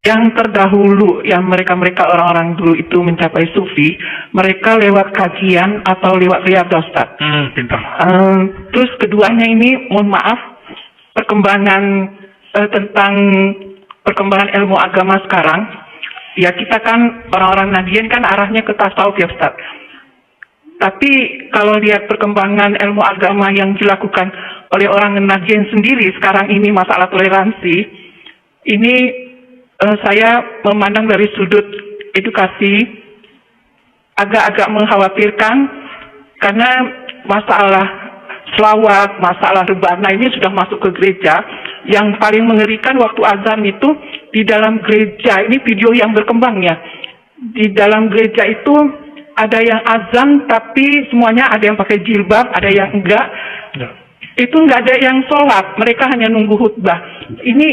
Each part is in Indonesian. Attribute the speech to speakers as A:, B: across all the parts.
A: yang terdahulu, yang mereka-mereka orang-orang dulu itu mencapai sufi, mereka lewat kajian atau lewat riyadhah, Ustaz.
B: Pintar.
A: Terus keduanya ini, mohon maaf, perkembangan tentang perkembangan ilmu agama sekarang, ya kita kan orang-orang Nahdiyin kan arahnya ke tasawuf ya Ustaz. Tapi kalau lihat perkembangan ilmu agama yang dilakukan oleh orang Nahdiyin sendiri sekarang ini, masalah toleransi, ini saya memandang dari sudut edukasi agak-agak mengkhawatirkan, karena masalah selawat, masalah rebana ini sudah masuk ke gereja. Yang paling mengerikan waktu azan itu di dalam gereja, ini video yang berkembang ya, di dalam gereja itu ada yang azan tapi semuanya ada yang pakai jilbab, ada yang enggak. Ya. Itu enggak ada yang sholat, mereka hanya nunggu khutbah. Ini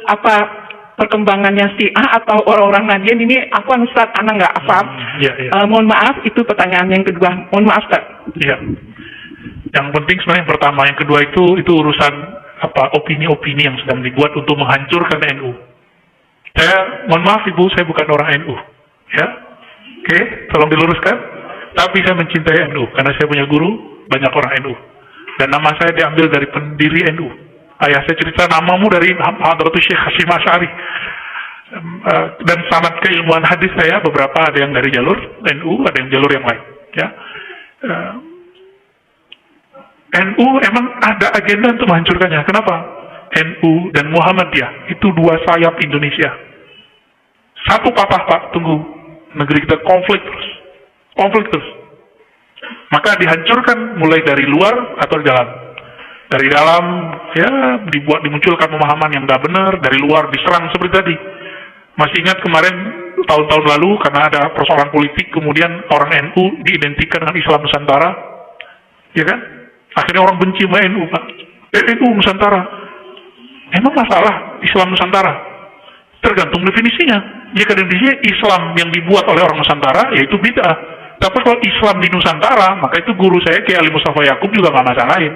A: apa perkembangannya Syiah atau orang-orang Nahdiyin ini? Aku Ustaz, anak nggak apa. Mohon maaf, itu pertanyaan yang kedua. Mohon maaf Ustaz.
B: Iya. Yang penting sebenarnya yang pertama, yang kedua itu urusan opini-opini yang sedang dibuat untuk menghancurkan NU. Saya mohon maaf Ibu, saya bukan orang NU. Ya. Oke, tolong diluruskan. Tapi saya mencintai NU karena saya punya guru banyak orang NU. Dan nama saya diambil dari pendiri NU. Ayah saya cerita namamu dari Hadratus Syekh Hasyim Asy'ari. Dan sanad keilmuan hadis saya beberapa ada yang dari jalur NU, ada yang jalur yang lain. Ya. NU emang ada agenda untuk menghancurkannya. Kenapa? NU dan Muhammadiyah itu dua sayap Indonesia. Satu patah Pak, tunggu. Negeri kita konflik terus. Maka dihancurkan mulai dari luar atau dalam. Dari dalam ya dimunculkan pemahaman yang tidak benar, dari luar diserang seperti tadi. Masih ingat kemarin tahun-tahun lalu karena ada persoalan politik, kemudian orang NU diidentikan dengan Islam Nusantara, ya kan? Akhirnya orang benci sama NU, Pak. NU Nusantara. Emang masalah Islam Nusantara? Tergantung definisinya. Jika definisinya Islam yang dibuat oleh orang Nusantara, yaitu bid'ah. Tapi kalau Islam di Nusantara, maka itu guru saya Kiai Ali Mustafa Yakub juga nggak masalahin.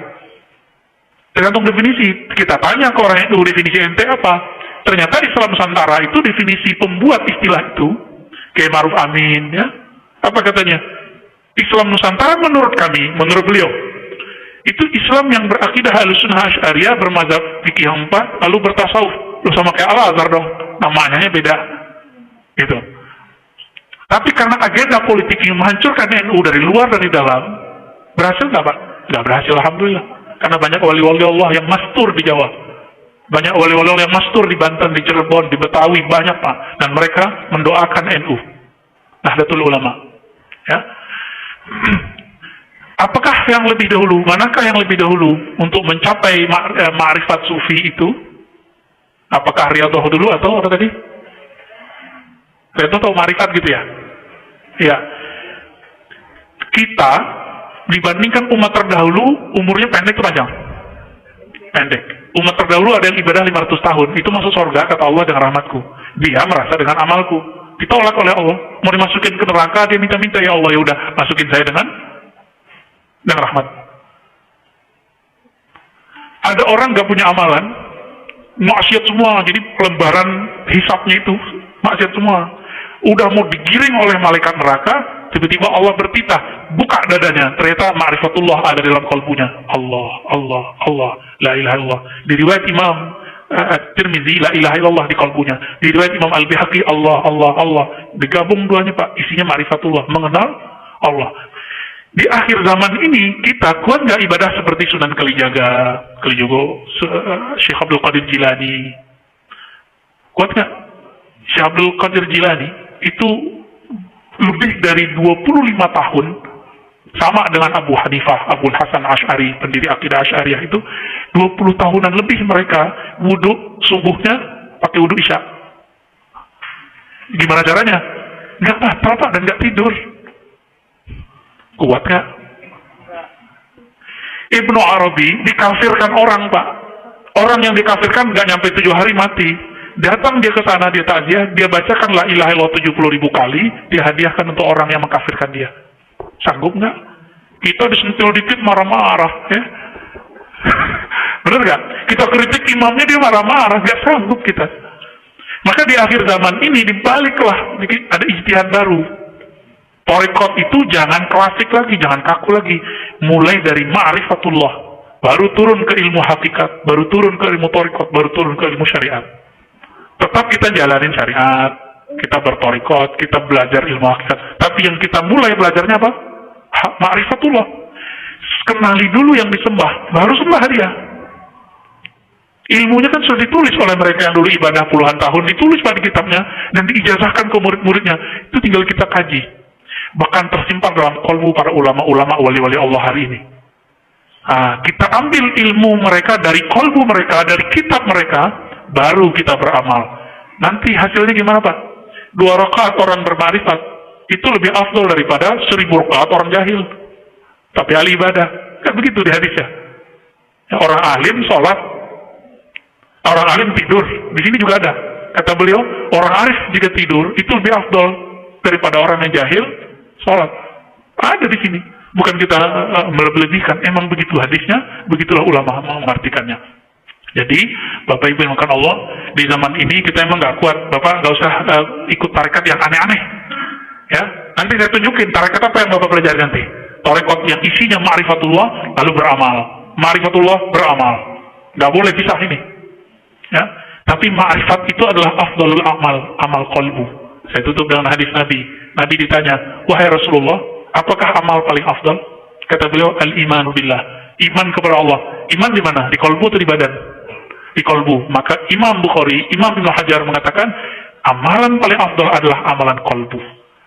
B: Tergantung definisi. Kita tanya ke orang NU, definisi ente apa? Ternyata Islam Nusantara itu definisi pembuat istilah itu, Kiai Ma'ruf Amin, ya. Apa katanya? Islam Nusantara menurut kami, menurut beliau, itu Islam yang berakidah Ahlussunnah Asy'ariyah, bermazhab fikih 4, lalu bertasawuf. Lu sama kayak Al-Azhar dong, namanya beda. Gitu. Tapi karena agenda politik yang menghancurkan NU dari luar dan dari dalam, berhasil nggak Pak? Nggak berhasil, alhamdulillah. Karena banyak wali-wali Allah yang mastur di Jawa. Banyak wali-wali Allah yang mastur di Banten, di Cirebon, di Betawi, banyak Pak. Dan mereka mendoakan NU. Nahdlatul Ulama. Ya. Apakah yang lebih dahulu? Manakah yang lebih dahulu untuk mencapai ma'rifat sufi itu? Apakah riyadhah dulu atau apa tadi? Riyadhah atau ma'rifat gitu ya? Ya. Kita dibandingkan umat terdahulu umurnya pendek atau panjang? Pendek. Umat terdahulu ada yang ibadah 500 tahun, itu masuk surga kata Allah dengan rahmatku. Dia merasa dengan amalku. Ditolak oleh Allah, mau dimasukin ke neraka, dia minta-minta, ya Allah ya udah masukin saya dengan rahmat. Ada orang gak punya amalan, maksiat semua, jadi lembaran hisapnya itu maksiat semua. Udah mau digiring oleh malaikat neraka, tiba-tiba Allah bertitah, buka dadanya, ternyata ma'rifatullah ada dalam kalbunya. Allah, Allah, Allah, la ilaha illallah. Di riwayat Imam Tirmizi, la ilaha illallah di kalbunya. Di riwayat Imam Al-Bihaqi, Allah, Allah, Allah. Digabung duanya Pak, isinya ma'rifatullah, mengenal Allah. Di akhir zaman ini, kita kuat nggak ibadah seperti Sunan Kalijogo, Syekh Abdul Qadir Jilani? Kuat nggak? Syekh Abdul Qadir Jilani itu lebih dari 25 tahun sama dengan Abu Hanifah, Abu Hasan Asy'ari, pendiri akidah Asy'ariyah itu 20 tahunan lebih mereka wudhu subuhnya pakai wudhu isya. Gimana caranya? Nggak batal Pak dan nggak tidur. Kuat nggak? Ibnu Arabi dikafirkan orang Pak. Orang yang dikafirkan nggak nyampe 7 hari mati. Datang dia ke sana, dia takziah, dia bacakan la ilaha illallah 70.000 kali, dia hadiahkan untuk orang yang mengkafirkan dia. Sanggup nggak? Kita disentil dikit marah-marah, ya. Bener nggak? Kita kritik imamnya dia marah-marah, nggak sanggup kita. Maka Maka di akhir zaman ini dibaliklah, ada ijtihad baru. Thariqat itu jangan klasik lagi, jangan kaku lagi. Mulai dari ma'rifatullah, baru turun ke ilmu hakikat, baru turun ke ilmu thariqat, baru turun ke ilmu syariat. Tetap kita jalanin syariat, kita berthariqat, kita belajar ilmu hakikat. Tapi yang kita mulai belajarnya apa? Ma'rifatullah. Kenali dulu yang disembah, baru sembah dia. Ilmunya kan sudah ditulis oleh mereka yang dulu ibadah puluhan tahun, ditulis pada kitabnya dan diijazahkan ke murid-muridnya. Itu tinggal kita kaji. Bahkan tersimpan dalam kolbu para ulama-ulama wali-wali Allah hari ini. Kita ambil ilmu mereka dari kolbu mereka, dari kitab mereka, baru kita beramal. Nanti hasilnya gimana Pak? 2 rakaat orang bermarifat itu lebih afdol daripada 1000 rakaat orang jahil. Tapi ahli ibadah, kan begitu di hadisnya. Orang alim sholat, orang alim tidur. Di sini juga ada. Kata beliau, orang arif jika tidur itu lebih afdol daripada orang yang jahil sholat. Ada di sini. Bukan kita melebih-lebihkan. Emang begitu hadisnya, begitulah ulama mengartikannya. Jadi, Bapak Ibu yang makan Allah, di zaman ini kita emang nggak kuat. Bapak nggak usah ikut tarekat yang aneh-aneh. Ya, nanti saya tunjukin tarekat apa yang Bapak pelajari nanti. Tarekat yang isinya ma'rifatullah lalu beramal. Ma'rifatullah beramal. Nggak boleh pisah ini. Ya, tapi ma'rifat itu adalah afdalul amal, amal qalbu. Saya tutup dengan hadis Nabi. Nabi ditanya, wahai Rasulullah, apakah amal paling afdal? Kata beliau, al-imanu billah. Iman kepada Allah. Iman di mana? Di qalbu atau di badan? Di qalbu. Maka Imam Bukhari, Imam Ibnu Hajar mengatakan, amalan paling afdal adalah amalan qalbu.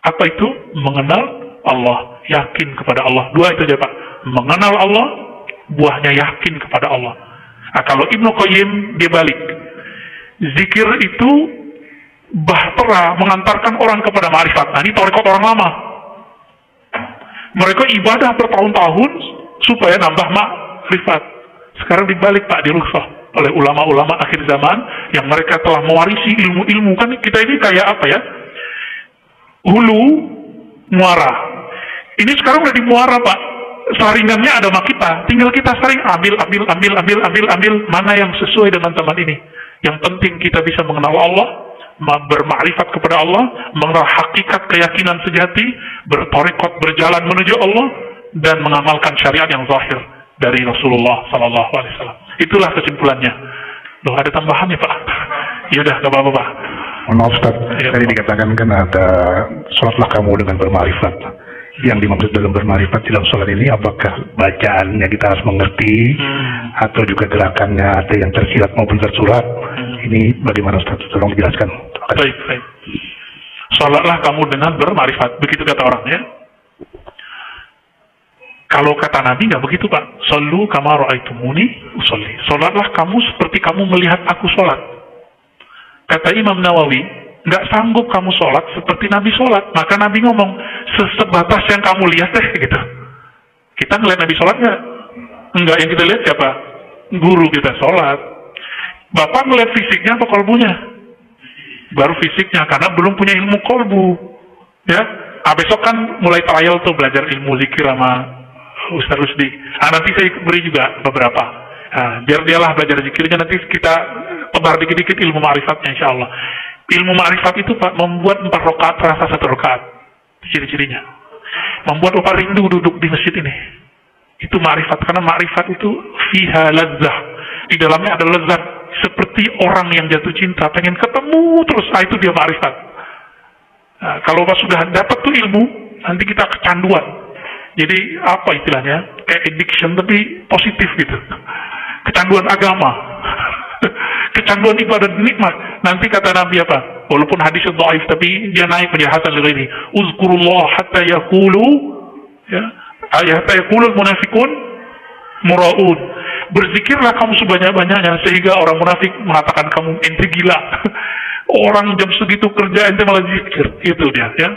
B: Apa itu? Mengenal Allah, yakin kepada Allah. 2 itu aja Pak. Mengenal Allah, buahnya yakin kepada Allah. Kalau Ibnu Qayyim dia balik. Zikir itu bahtera mengantarkan orang kepada ma'rifat. Ini tarekat orang lama. Mereka ibadah bertahun-tahun supaya nambah ma'rifat. Sekarang dibalik Pak, dirukhsah oleh ulama-ulama akhir zaman yang mereka telah mewarisi ilmu-ilmu. Kan kita ini kayak apa ya? Hulu muara. Ini sekarang udah di muara Pak. Saringannya ada sama kita, tinggal kita saring ambil mana yang sesuai dengan teman ini. Yang penting kita bisa mengenal Allah, bermakrifat kepada Allah, mengenal hakikat keyakinan sejati, berthariqat berjalan menuju Allah, dan mengamalkan syariat yang zahir dari Rasulullah Sallallahu Alaihi Wasallam. Itulah kesimpulannya. Loh, ada tambahan ya Pak? Ya udah, nggak apa-apa Pak.
C: Maaf Ustaz, tadi dikatakan kan ada sholatlah kamu dengan bermakrifat. Yang dimaksud dalam bermarifat dalam sholat ini apakah bacaannya kita harus mengerti atau juga gerakannya ada yang tersirat maupun tersurat? Ini bagaimana Ustaz? Tolong dijelaskan.
B: Baik. Sholatlah kamu dengan bermarifat, begitu kata orang ya. Kalau kata Nabi nggak begitu Pak. Shollu kama ra'aitumuni usolli. Sholatlah kamu seperti kamu melihat aku sholat. Kata Imam Nawawi, nggak sanggup kamu sholat seperti Nabi sholat. Maka Nabi ngomong, sebatas yang kamu lihat deh, gitu. Kita ngeliat Nabi sholat nggak? Enggak, yang kita lihat siapa? Guru kita sholat. Bapak ngeliat fisiknya atau kolbunya? Baru fisiknya, karena belum punya ilmu kolbu. Ya, besok kan mulai trial tuh belajar ilmu zikir sama Ustaz Rusdi. Nanti saya beri juga beberapa. Biar dialah belajar zikirnya, nanti kita tebar dikit-dikit ilmu ma'rifatnya insya Allah. Ilmu ma'rifat itu Pak membuat 4 rakaat terasa 1 rakaat. Ciri-cirinya. Membuat Bapak rindu duduk di masjid ini. Itu ma'rifat. Karena ma'rifat itu fiha ladzah. Di dalamnya ada lezat. Seperti orang yang jatuh cinta. Pengen ketemu terus. Itu dia ma'rifat. Kalau Bapak sudah dapat tuh ilmu, nanti kita kecanduan. Jadi apa istilahnya? Kayak addiction tapi positif gitu. Kecanduan agama. Kecanduan ibadah nikmat. Nanti kata Nabi apa? Walaupun hadisnya dhaif tapi dia naik menjadi hasan li ghairi. Uzkurullah hatta yaqulu ya, hatta yaqulul munafiqun muraun. Berzikirlah kamu sebanyak-banyaknya sehingga orang munafik mengatakan kamu ente gila. Orang jam segitu kerja ente malah zikir. Itu dia ya.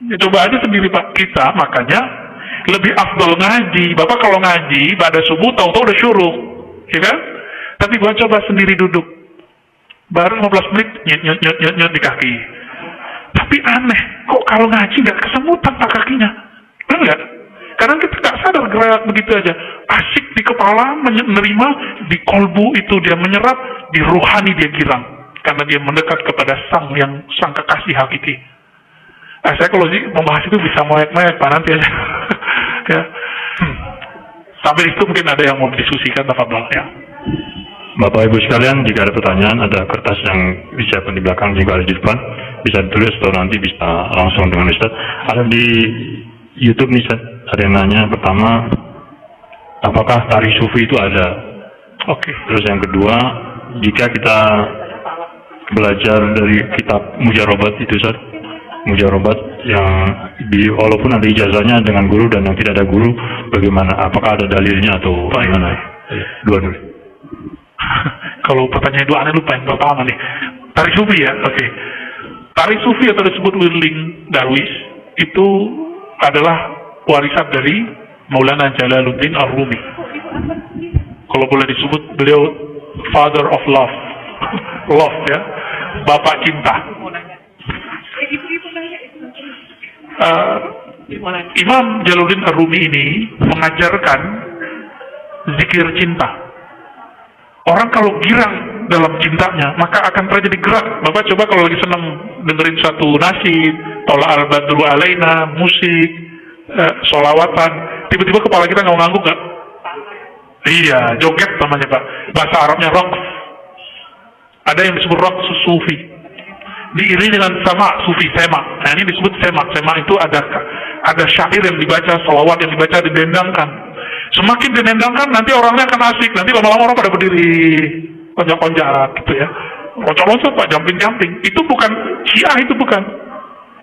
B: Ya, coba aja sendiri Pak. Kita makanya lebih afdal ngaji. Bapak kalau ngaji pada subuh tahu-tahu udah syuruh. Ya kan? Tapi gua coba sendiri duduk. Baru 15 menit nyot di kaki. Tapi aneh, kok kalau ngaji nggak kesemutan Pak kakinya? Enggak. Karena kita nggak sadar gerak begitu aja. Asik di kepala, menerima, di kolbu itu dia menyerap, di rohani dia girang. karena dia mendekat kepada sang kekasih hakiki. Saya kalau membahas itu bisa melek-melek Pak nanti aja. Ya. Sampai itu mungkin ada yang mau didiskusikan, tafadhol ya.
D: Bapak Ibu sekalian, jika ada pertanyaan, ada kertas yang disiapkan di belakang, juga ada di depan, bisa ditulis atau nanti bisa langsung dengan Ustaz. Ada di YouTube nih, Ustaz. Ada yang nanya, pertama, apakah tari sufi itu ada?
B: Oke.
D: Terus yang kedua, jika kita belajar dari kitab Mujarobat itu, Ustaz, Mujarobat yang walaupun ada ijazahnya dengan guru dan yang tidak ada guru, bagaimana? Apakah ada dalilnya atau bagaimana? Dua dulu.
B: Kalau pertanyaan dua aneh lupa yang pertama nih. Tari sufi ya, oke. Tari sufi atau disebut whirling darwish itu adalah warisan dari Maulana Jalaluddin Ar-Rumi. Kalau boleh disebut beliau father of love, love ya, bapak cinta. Imam Jalaluddin Ar-Rumi ini mengajarkan zikir cinta. Orang kalau girang dalam cintanya, maka akan terjadi gerak. Bapak coba kalau lagi senang dengerin satu nasyid, Tola al-Badru alaina, musik, solawatan, tiba-tiba kepala kita ngangguk nggak? Iya, joget namanya Pak. Bahasa Arabnya rock. Ada yang disebut rock sufi. Diiringi dengan sama sufi, sema. Nah ini disebut sema. Sema itu ada syair yang dibaca, solawat yang dibaca, didendangkan. Semakin dinendangkan, nanti orangnya akan asik. Nanti lama-lama orang pada berdiri, loncat-loncat gitu ya. Loncat-loncat Pak, jumping-jumping. Itu bukan Syiah, itu bukan.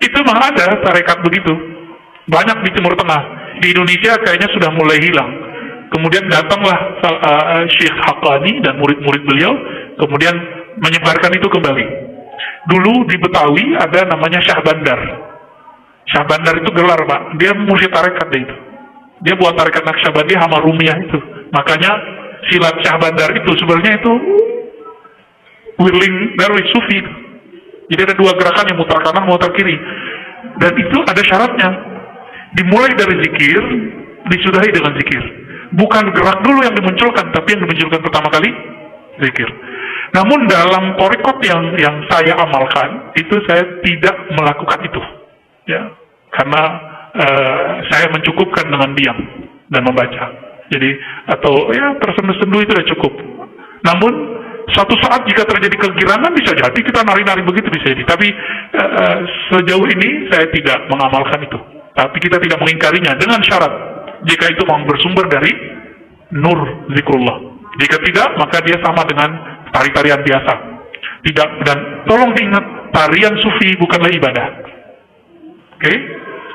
B: Itu memang ada tarekat begitu. Banyak di Timur Tengah. Di Indonesia kayaknya sudah mulai hilang. Kemudian datanglah Syekh Haqqani dan murid-murid beliau, kemudian menyebarkan itu kembali. Dulu di Betawi ada namanya Syah Bandar. Syah Bandar itu gelar Pak. Dia mursyid tarekat itu. Dia buat tarekat Naqsyabandiyah sama Rumiyah itu. Makanya silat Syah Bandar itu sebenarnya itu whirling darwish sufi itu. Jadi ada dua gerakan yang mutar kanan, mutar kiri. Dan itu ada syaratnya. Dimulai dari zikir, disudahi dengan zikir. Bukan gerak dulu yang dimunculkan, tapi yang dimunculkan pertama kali zikir. Namun dalam thariqat yang saya amalkan, itu saya tidak melakukan itu. Ya, karena saya mencukupkan dengan diam dan membaca. Jadi atau ya tersendu-sendu itu sudah cukup. Namun suatu saat jika terjadi kegirangan bisa jadi kita nari-nari begitu bisa jadi. Tapi sejauh ini saya tidak mengamalkan itu. Tapi kita tidak mengingkarinya dengan syarat jika itu memang bersumber dari nur zikrullah. Jika tidak maka dia sama dengan tari-tarian biasa. Tidak, dan tolong diingat tarian sufi bukanlah ibadah. Oke?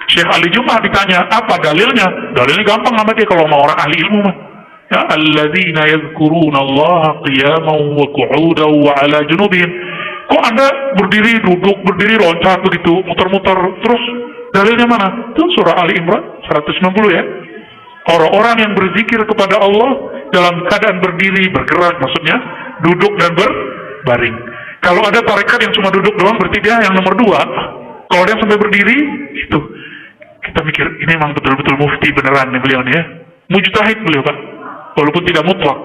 B: Syekh Ali Jum'ah ditanya, apa dalilnya? Dalilnya gampang amat ya kalau mau orang ahli ilmu mah. Ya, alladzina yadhkuruna Allah qiyaman wa qu'udan wa 'ala junubihim. Kok Anda berdiri, duduk, berdiri, loncat begitu, muter-muter, terus dalilnya mana? Itu surah Ali Imran 190 ya. Orang-orang yang berzikir kepada Allah dalam keadaan berdiri, bergerak, maksudnya duduk dan berbaring. Kalau ada tarekat yang cuma duduk doang, berarti dia yang nomor 2. Kalau dia sampai berdiri, itu kita mikir, ini memang betul-betul mufti beneran nih beliau nih ya. Mujtahid beliau Pak, walaupun tidak mutlak.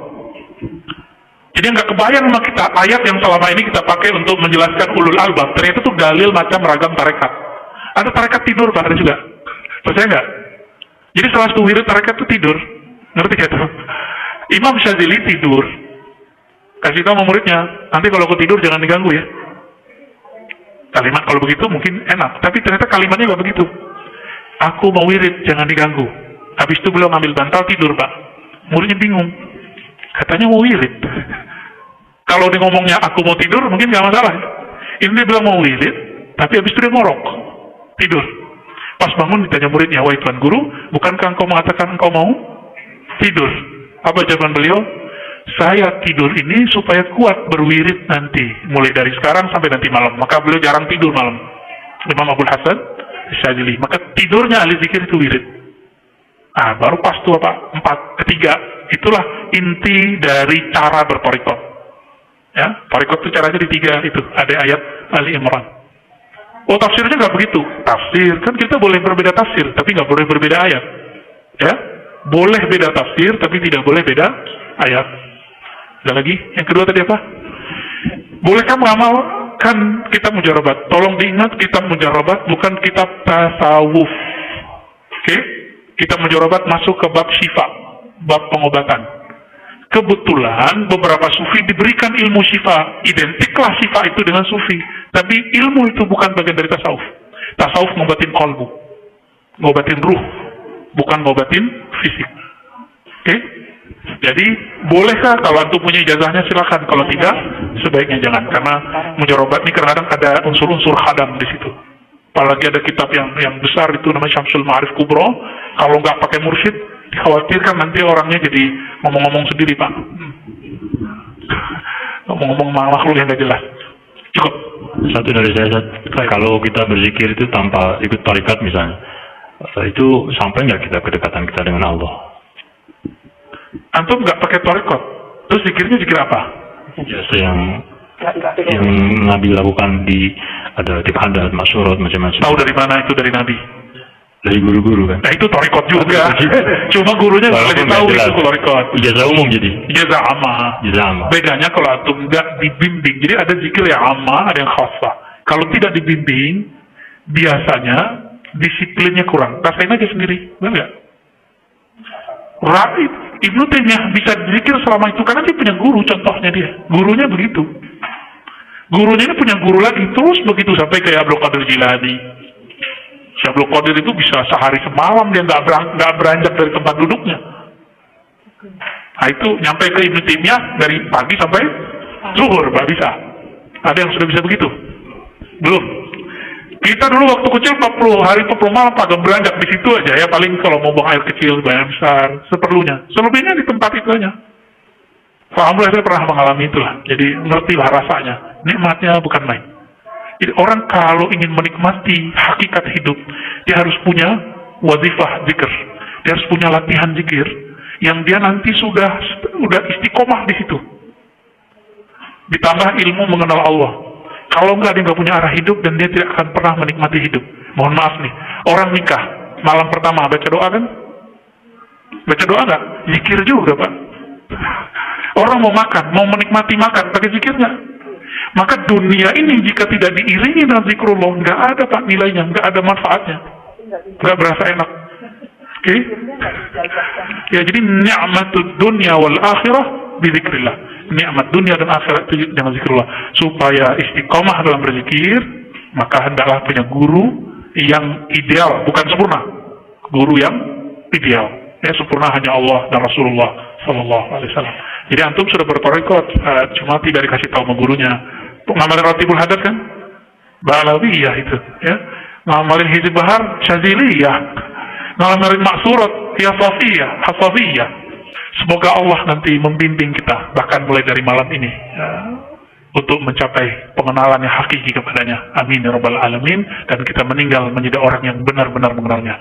B: Jadi nggak kebayang sama kita ayat yang selama ini kita pakai untuk menjelaskan ulul albab. Ternyata itu dalil macam ragam tarekat. Ada tarekat tidur Pak, ada juga. Percaya nggak? Jadi salah satu wirid tarekat itu tidur. Ngerti gak tuh? Imam Syadzili tidur. Kasih tahu sama muridnya, nanti kalau aku tidur jangan diganggu ya. Kalimat kalau begitu mungkin enak, tapi ternyata kalimatnya nggak begitu. Aku mau wirid, jangan diganggu. Habis itu beliau ngambil bantal tidur Pak. Muridnya bingung. Katanya mau wirid. Kalau dia ngomongnya aku mau tidur, mungkin nggak masalah. Ini dia bilang mau wirid, tapi habis itu dia ngorok. Tidur. Pas bangun ditanya muridnya, wahai Tuan Guru, bukankah engkau mengatakan engkau mau tidur? Apa jawaban beliau? Saya tidur ini supaya kuat berwirid nanti. Mulai dari sekarang sampai nanti malam. Maka beliau jarang tidur malam. Imam Abdul Hasan Syadzili. Maka tidurnya ahli zikir itu wirid. Nah, baru pas tuh apa? 4, ketiga. Itulah inti dari cara berthariqat. Ya, thariqat itu caranya di 3 itu. Ada ayat Ali Imran. Oh, tafsirnya nggak begitu. Tafsir kan kita boleh berbeda tafsir, tapi nggak boleh berbeda ayat. Ya, boleh beda tafsir, tapi tidak boleh beda ayat. Ada lagi? Yang kedua tadi apa? Bolehkah mengamalkan kitab mujarobat? Tolong diingat, kitab mujarobat bukan kitab tasawuf. Oke? Kitab mujarobat masuk ke bab syifa, bab pengobatan. Kebetulan beberapa sufi diberikan ilmu syifa, identiklah syifa itu dengan sufi. Tapi ilmu itu bukan bagian dari tasawuf. Tasawuf ngobatin kolbu, ngobatin ruh, bukan ngobatin fisik. Oke? Jadi bolehkah kalau antum punya ijazahnya silakan, kalau tidak sebaiknya jangan, karena mujarobat ini kadang-kadang ada unsur-unsur khadam di situ. Apalagi ada kitab yang besar itu namanya Syamsul Ma'arif Kubro, kalau nggak pakai mursyid dikhawatirkan nanti orangnya jadi ngomong-ngomong sendiri, Pak. Ngomong-ngomong makhluk yang nggak jelas. Cukup.
D: Satu dari saya, kalau kita berzikir itu tanpa ikut tarikat misalnya, itu sampai nggak kita kedekatan kita dengan Allah?
B: Antum nggak pakai tarekat, terus zikirnya zikir apa?
D: Biasa yang Nabi lakukan ada tibhadat, masyurot, macam-macam.
B: Tahu dari mana itu dari Nabi?
D: Dari guru-guru kan?
B: Nah itu tarekat juga. Cuma gurunya nggak boleh tahu itu tarekat.
D: Ijazah umum jadi.
B: Ijazah amma.
D: Ijazah amma.
B: Bedanya kalau antum nggak dibimbing, jadi ada zikir yang amma, ada yang khasah. Kalau tidak dibimbing, biasanya disiplinnya kurang. Rasain aja sendiri, benar nggak? Ibnu Taimiyah bisa zikir selama itu karena dia punya guru, contohnya dia. Gurunya begitu. Gurunya ini punya guru lagi, terus begitu sampai kayak Abdul Qadir Jilani. Si Abdul Qadir itu bisa sehari semalam dia nggak beranjak dari tempat duduknya. Nah itu nyampe ke Ibnu Taimiyah dari pagi sampai zuhur, nggak bisa. Ada yang sudah bisa begitu? Belum. Kita dulu waktu kecil 40 hari 40 malam agak beranjak di situ aja ya, paling kalau mau buang air kecil, buang air besar, seperlunya. Selebihnya di tempat itu aja. Alhamdulillah saya pernah mengalami itulah. Jadi ngertilah rasanya. Nikmatnya bukan main. Jadi orang kalau ingin menikmati hakikat hidup, dia harus punya wazifah zikir. Dia harus punya latihan zikir yang dia nanti sudah istiqomah di situ. Ditambah ilmu mengenal Allah. Kalau enggak, dia nggak punya arah hidup dan dia tidak akan pernah menikmati hidup. Mohon maaf nih, orang nikah malam pertama baca doa kan? Baca doa nggak? Zikir juga, Pak. Orang mau makan, mau menikmati makan, pakai zikir nggak? Maka dunia ini jika tidak diiringi dengan zikrullah, nggak ada, Pak, nilainya, nggak ada manfaatnya, nggak berasa enak. Oke? Ya, jadi ni'matud dunya wal akhirah bizikrillah. Nikmat dunia dan akhirat itu dengan zikrullah. Supaya istiqomah dalam berzikir, maka hendaklah punya guru yang ideal, bukan sempurna. Guru yang ideal. Ya, sempurna hanya Allah dan Rasulullah Sallallahu Alaihi Wasallam. Jadi antum sudah bertarekat, cuma tidak dikasih tahu sama gurunya. Ngamalin Ratibul Hadat kan? Ba'alawiyah itu. Ya. Ngamalin Hizib Bahar, Syaziliyah. Ngamalin Maksurat, Hafafiyah. Semoga Allah nanti membimbing kita, bahkan mulai dari malam ini, untuk mencapai pengenalan yang hakiki kepadanya. Amin ya rabbal alamin. Dan kita meninggal menjadi orang yang benar-benar mengenalnya.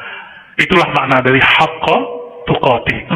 B: Itulah makna dari haqqa tuqatih.